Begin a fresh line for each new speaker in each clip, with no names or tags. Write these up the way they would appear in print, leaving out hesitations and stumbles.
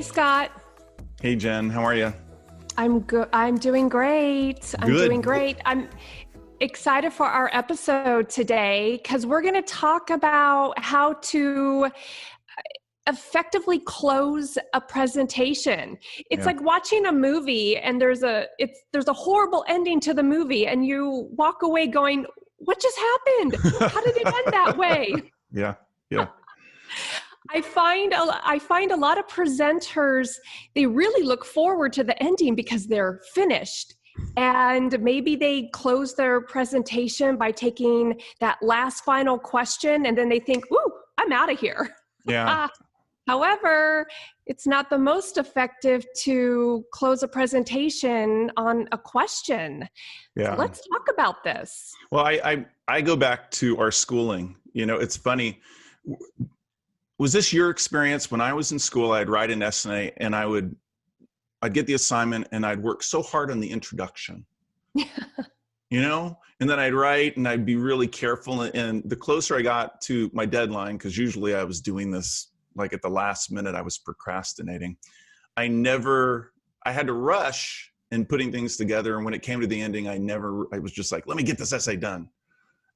Hey, Scott.
Hey, Jen, how are you?
I'm good. I'm doing great. I'm excited for our episode today because we're going to talk about how to effectively close a presentation. It's
Yeah.
like watching a movie and there's a horrible ending to the movie and you walk away going, "What just happened? How did it end that way?"
Yeah. Yeah.
I find a lot of presenters, they really look forward to the ending because they're finished. And maybe they close their presentation by taking that last final question and then they think, "Ooh, I'm out of here."
Yeah.
However, it's not the most effective to close a presentation on a question. So
Yeah.
let's talk about this.
Well, I go back to our schooling. You know, it's funny. Was this your experience? When I was in school, I'd write an essay and I'd get the assignment and I'd work so hard on the introduction, and then I'd write and I'd be really careful. And the closer I got to my deadline, because usually I was doing this like at the last minute, I was procrastinating. I had to rush in putting things together. And when it came to the ending, I was just like, let me get this essay done.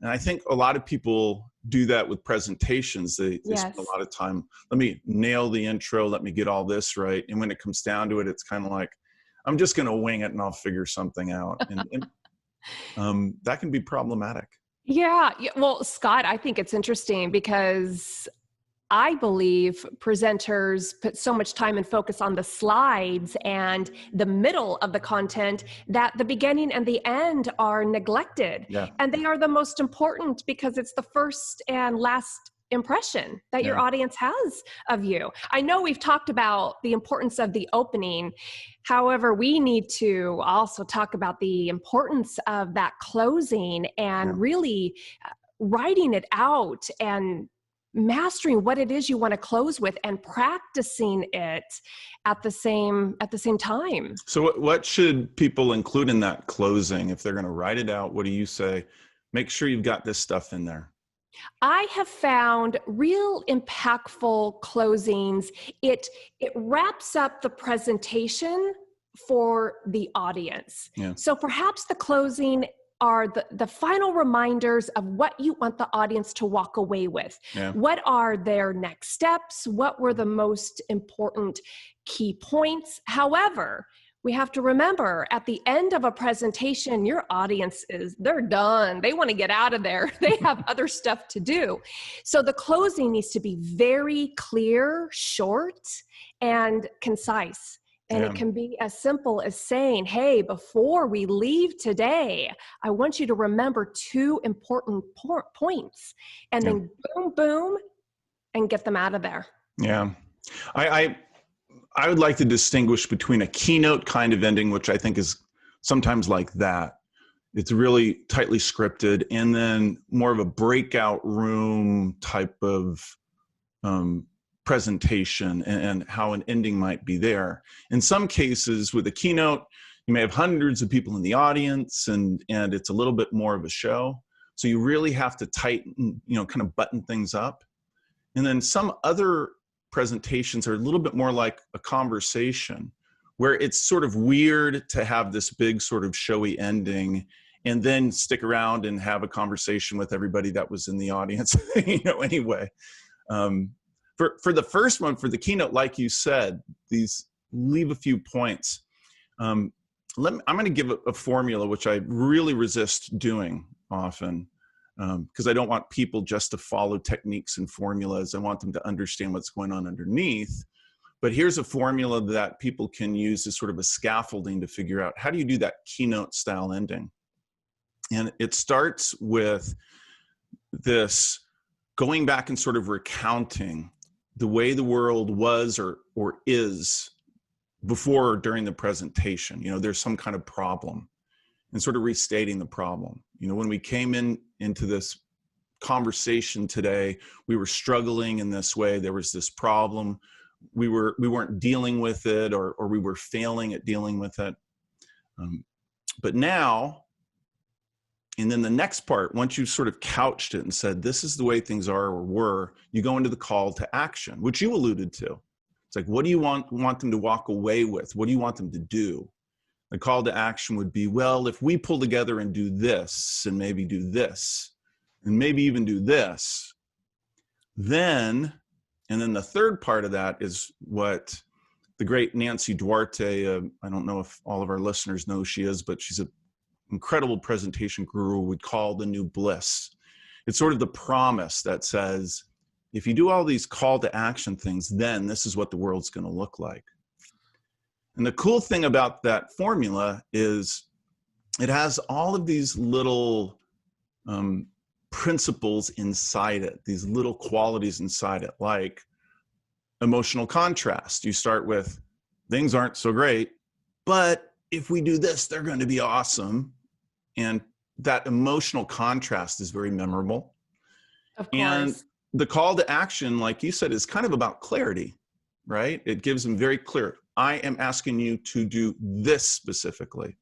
And I think a lot of people do that with presentations. They spend a lot of time, let me nail the intro, let me get all this right. And when it comes down to it, it's kind of like, I'm just going to wing it and I'll figure something out. And that can be problematic.
Yeah. Well, Scott, I think it's interesting because I believe presenters put so much time and focus on the slides and the middle of the content that the beginning and the end are neglected.
Yeah.
And they are the most important because it's the first and last impression that your audience has of you. I know we've talked about the importance of the opening. However, we need to also talk about the importance of that closing and really writing it out and mastering what it is you want to close with and practicing it at the same time.
So what should people include in that closing? If they're going to write it out, what do you say? Make sure you've got this stuff in there.
I have found real impactful closings. It wraps up the presentation for the audience.
Yeah.
So perhaps the closing are the final reminders of what you want the audience to walk away with.
Yeah.
What are their next steps? What were the most important key points? However, we have to remember at the end of a presentation, your audience they're done. They want to get out of there. They have other stuff to do. So the closing needs to be very clear, short, and concise. And it can be as simple as saying, "Hey, before we leave today, I want you to remember two important points." And then boom, boom, and get them out of there.
Yeah. I would like to distinguish between a keynote kind of ending, which I think is sometimes like that. It's really tightly scripted, and then more of a breakout room type of presentation and how an ending might be there. In some cases with a keynote, you may have hundreds of people in the audience and it's a little bit more of a show. So you really have to tighten, kind of button things up. And then some other presentations are a little bit more like a conversation where it's sort of weird to have this big sort of showy ending and then stick around and have a conversation with everybody that was in the audience, anyway. For the first one, for the keynote, like you said, leave a few points. I'm going to give a formula, which I really resist doing often, because I don't want people just to follow techniques and formulas. I want them to understand what's going on underneath. But here's a formula that people can use as sort of a scaffolding to figure out how do you do that keynote style ending. And it starts with this going back and sort of recounting the way the world was or is before or during the presentation. There's some kind of problem, and sort of restating the problem. When we came into this conversation today, we were struggling in this way. There was this problem. We weren't dealing with it, or we were failing at dealing with it. But now, and then the next part, once you sort of couched it and said, this is the way things are or were, you go into the call to action, which you alluded to. It's like, what do you want them to walk away with? What do you want them to do? The call to action would be, well, if we pull together and do this, and maybe do this, and maybe even do this, then, and then the third part of that is what the great Nancy Duarte, I don't know if all of our listeners know who she is, but she's an incredible presentation guru, would call the new bliss. It's sort of the promise that says, if you do all these call to action things, then this is what the world's going to look like. And the cool thing about that formula is it has all of these little principles inside it, these little qualities inside it, like emotional contrast. You start with, things aren't so great, but if we do this, they're going to be awesome. And that emotional contrast is very memorable.
Of course.
And the call to action, like you said, is kind of about clarity, right? It gives them very clear, I am asking you to do this specifically.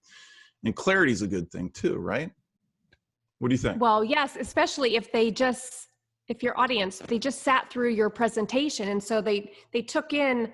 And clarity is a good thing too, right? What do you think?
Well, yes, especially if your audience, they just sat through your presentation. And so they took in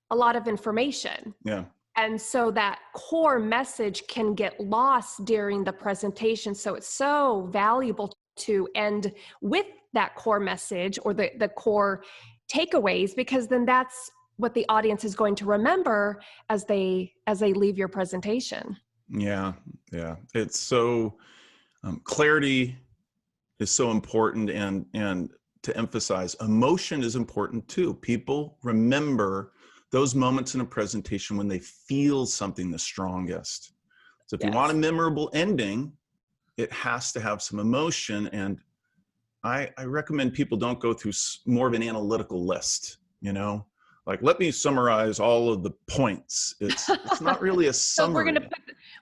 a lot of information.
Yeah.
And so that core message can get lost during the presentation. So it's so valuable to end with that core message or the core takeaways, because then that's what the audience is going to remember as they leave your presentation.
Yeah. Yeah. It's so, clarity is so important, and to emphasize, emotion is important too. People remember those moments in a presentation when they feel something the strongest. So if you want a memorable ending, it has to have some emotion. And I recommend people don't go through more of an analytical list, like, let me summarize all of the points. It's not really a summary.
So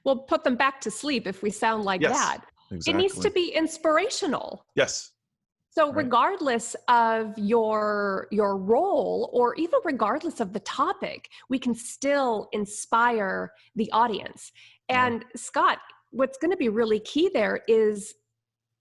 we'll put them back to sleep if we sound like that.
Exactly.
It needs to be inspirational.
Yes.
So regardless of your role, or even regardless of the topic, we can still inspire the audience. And Scott, what's going to be really key there is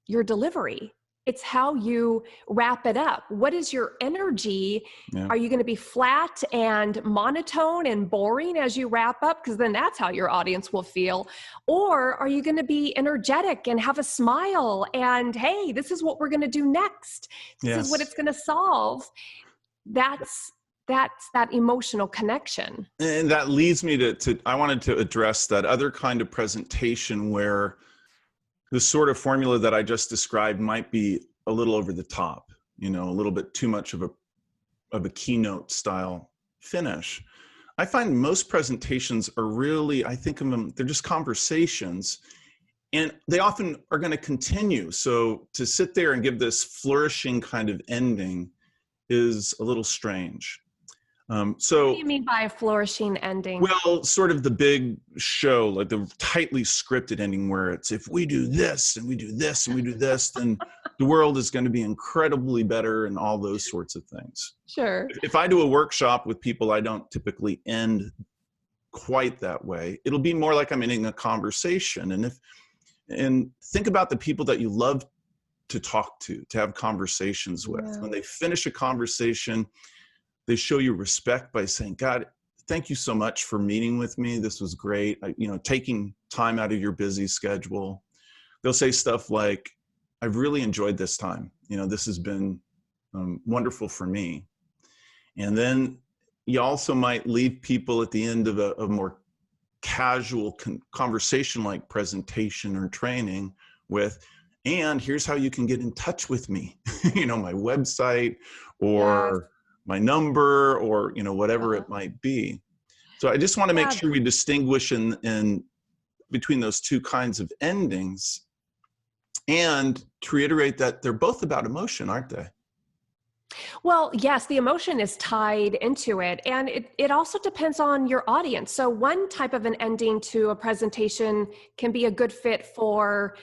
your delivery. It's how you wrap it up. What is your energy? Yeah. Are you going to be flat and monotone and boring as you wrap up? Because then that's how your audience will feel. Or are you going to be energetic and have a smile and, hey, this is what we're going to do next. This is what it's going to solve. That's that emotional connection.
And that leads me to I wanted to address that other kind of presentation where the sort of formula that I just described might be a little over the top, a little bit too much of a keynote style finish. I find most presentations are really, I think of them, they're just conversations, and they often are going to continue. So to sit there and give this flourishing kind of ending is a little strange. What
do you mean by a flourishing ending?
Well, sort of the big show, like the tightly scripted ending where it's, if we do this and we do this and we do this, then the world is going to be incredibly better, and all those sorts of things.
Sure.
If I do a workshop with people, I don't typically end quite that way. It'll be more like I'm ending a conversation. And think about the people that you love to talk to have conversations with. Yeah. When they finish a conversation, they show you respect by saying, God, thank you so much for meeting with me. This was great. Taking time out of your busy schedule. They'll say stuff like, I've really enjoyed this time. This has been wonderful for me. And then you also might leave people at the end of a more casual conversation-like presentation or training with, and here's how you can get in touch with me. My website or my number, or whatever it might be. So I just want to make sure we distinguish in between those two kinds of endings, and to reiterate that they're both about emotion, aren't they?
Well, yes, the emotion is tied into it, and it also depends on your audience. So one type of an ending to a presentation can be a good fit for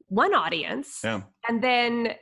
one audience, and then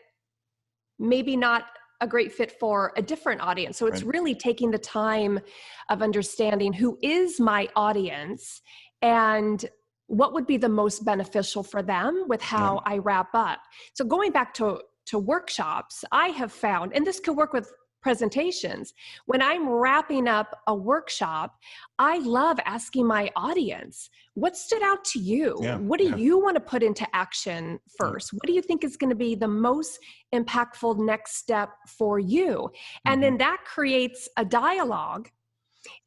maybe not a great fit for a different audience. So it's really taking the time of understanding who is my audience and what would be the most beneficial for them with how I wrap up. So going back to workshops, I have found, and this could work with presentations. When I'm wrapping up a workshop, I love asking my audience, what stood out to you?
Yeah,
What do
yeah.
you want to put into action first? What do you think is going to be the most impactful next step for you? And then that creates a dialogue.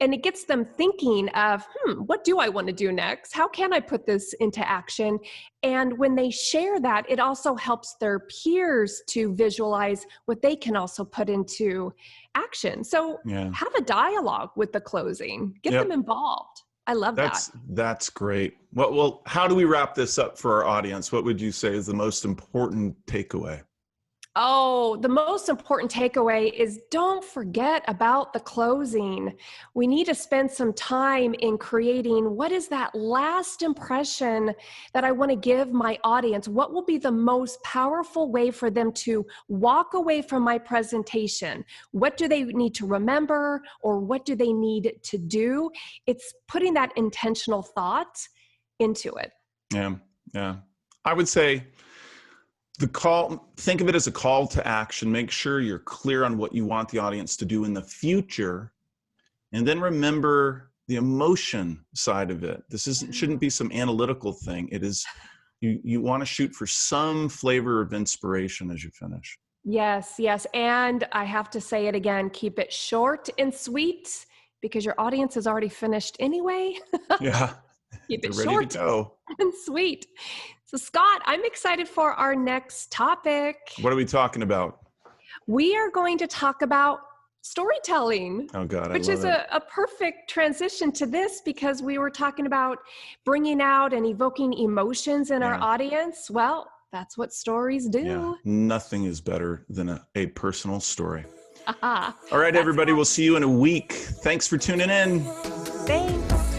And it gets them thinking of, what do I want to do next? How can I put this into action? And when they share that, it also helps their peers to visualize what they can also put into action. So
Yeah.
have a dialogue with the closing. Get
Yep.
them involved. I love that.
That's great. Well, how do we wrap this up for our audience? What would you say is the most important takeaway?
Oh, the most important takeaway is don't forget about the closing. We need to spend some time in creating what is that last impression that I want to give my audience? What will be the most powerful way for them to walk away from my presentation? What do they need to remember, or what do they need to do? It's putting that intentional thought into it.
Yeah. I would say think of it as a call to action. Make sure you're clear on what you want the audience to do in the future. And then remember the emotion side of it. Shouldn't be some analytical thing. It is, you want to shoot for some flavor of inspiration as you finish.
Yes. And I have to say it again, keep it short and sweet because your audience is already finished anyway.
Yeah.
Keep it
They're ready
short
to go.
and sweet. So Scott, I'm excited for our next topic.
What are we talking about?
We are going to talk about storytelling.
Oh God,
which is a perfect transition to this, because we were talking about bringing out and evoking emotions in our audience. Well, that's what stories do.
Yeah. Nothing is better than a personal story.
Aha.
All right, everybody. We'll see you in a week. Thanks for tuning in.
Thanks.